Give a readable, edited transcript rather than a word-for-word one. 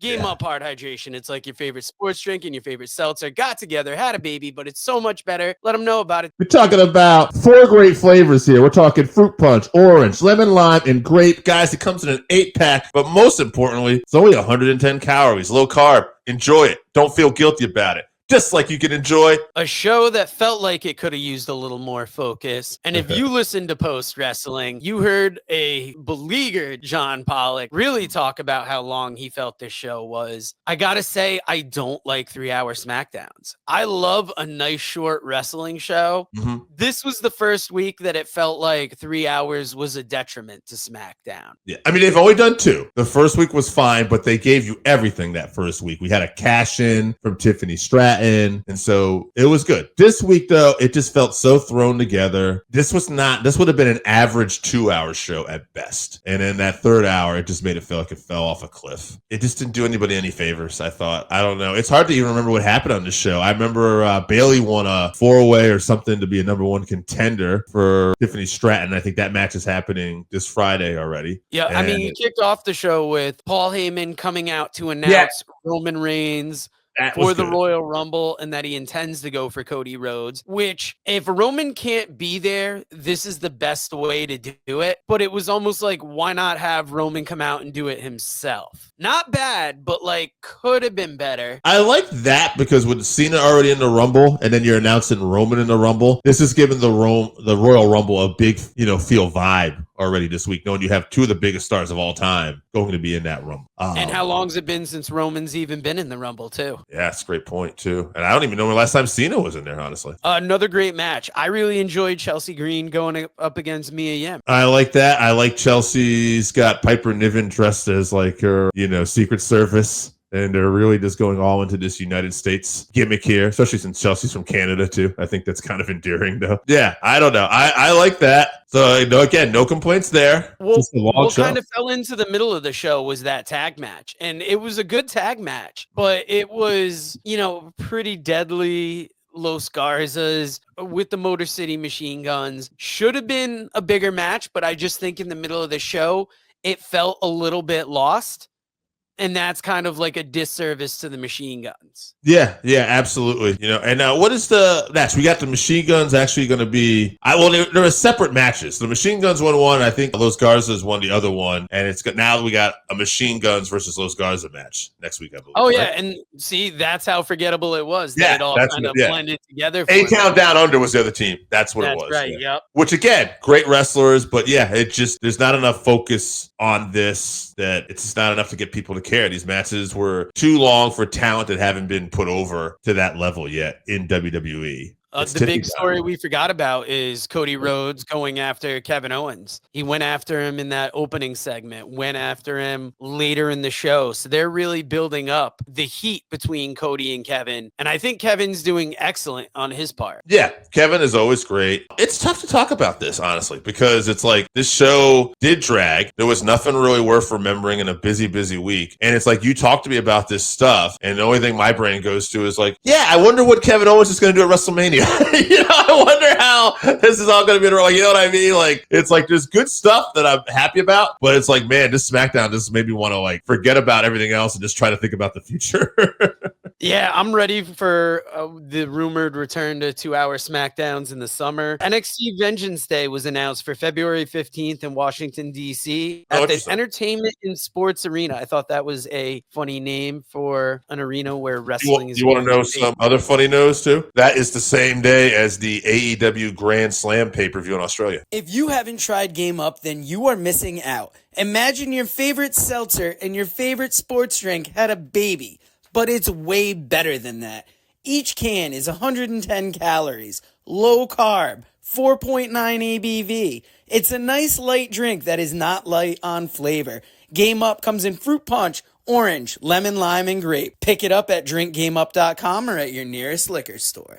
Game Up Hard Hydration. It's like your favorite sports drink and your favorite seltzer got together, had a baby, but it's so much better. Let them know about it. We're talking about 4 great flavors here. We're talking fruit punch, orange, lemon lime, and grape. Guys, it comes in an 8-pack, but most importantly, it's only 110 calories, low carb. Enjoy it. Don't feel guilty about it. Just like you can enjoy a show that felt like it could have used a little more focus. And if you listened to Post Wrestling, you heard a beleaguered John Pollock really talk about how long he felt this show was. I gotta say, I don't like 3-hour SmackDowns. I love a nice short wrestling show. Mm-hmm. This was the first week that it felt like 3 hours was a detriment to SmackDown. Yeah, I mean, they've only done 2. The first week was fine, but they gave you everything that first week. We had a cash in from Tiffany Stratton. And so it was good. This week, though, it just felt so thrown together. This would have been an average 2-hour show at best. And in that third hour, it just made it feel like it fell off a cliff. It just didn't do anybody any favors, I thought. I don't know. It's hard to even remember what happened on this show. I remember Bayley won a 4-way or something to be a number 1 contender for Tiffany Stratton. I think that match is happening this Friday already. Yeah, I mean, you kicked off the show with Paul Heyman coming out to announce Roman Reigns for the Royal Rumble and that he intends to go for Cody Rhodes, which if Roman can't be there, this is the best way to do it. But it was almost like, why not have Roman come out and do it himself? Not bad, but like could have been better. I like that because with Cena already in the Rumble and then you're announcing Roman in the Rumble, this is giving the Royal Rumble a big, feel vibe already this week, knowing you have 2 of the biggest stars of all time going to be in that Rumble. And how long's it been since Roman's even been in the Rumble, too? Yeah, that's a great point, too. And I don't even know when the last time Cena was in there, honestly. Another great match. I really enjoyed Chelsea Green going up against Mia Yim. I like that. I like Chelsea's got Piper Niven dressed as like her, Secret Service. And they're really just going all into this United States gimmick here, especially since Chelsea's from Canada, too. I think that's kind of endearing, though. Yeah, I don't know. I like that. So, again, no complaints there. What kind of fell into the middle of the show was that tag match. And it was a good tag match, but it was, pretty deadly. Los Garzas with the Motor City Machine Guns. Should have been a bigger match, but I just think in the middle of the show, it felt a little bit lost. And that's kind of like a disservice to the Machine Guns. Yeah, absolutely. And what is the match? We got the Machine Guns actually going to be. There are separate matches. The Machine Guns won one. I think Los Garzas won the other one, and it's now we got a Machine Guns versus Los Garza match next week, I believe. Oh yeah, and see, that's how forgettable it was. That it all kind of blended together. A-Town Down Under was the other team. That's what it was. Right. Yeah. Yep. Which again, great wrestlers, but it just there's not enough focus on this. That it's not enough to get people to care. These matches were too long for talent that haven't been put over to that level yet in WWE. The big story we forgot about is Cody Rhodes going after Kevin Owens. He went after him in that opening segment, went after him later in the show. So they're really building up the heat between Cody and Kevin. And I think Kevin's doing excellent on his part. Yeah, Kevin is always great. It's tough to talk about this, honestly, because it's like this show did drag. There was nothing really worth remembering in a busy, busy week. And it's like you talked to me about this stuff. And the only thing my brain goes to is like, I wonder what Kevin Owens is going to do at WrestleMania. I wonder how this is all going to be in a row. You know what I mean? Like, it's like there's good stuff that I'm happy about, but it's like, man, this SmackDown just made me want to like forget about everything else and just try to think about the future. Yeah, I'm ready for the rumored return to 2-hour SmackDowns in the summer. NXT Vengeance Day was announced for February 15th in Washington, D.C. at the Entertainment and Sports Arena. I thought that was a funny name for an arena where wrestling is. You want to know some other funny news, too? That is the same day as the AEW Grand Slam pay-per-view in Australia. If you haven't tried Game Up, then you are missing out. Imagine your favorite seltzer and your favorite sports drink had a baby. But it's way better than that. Each can is 110 calories, low carb, 4.9 ABV. It's a nice light drink that is not light on flavor. Game Up comes in fruit punch, orange, lemon, lime, and grape. Pick it up at drinkgameup.com or at your nearest liquor store.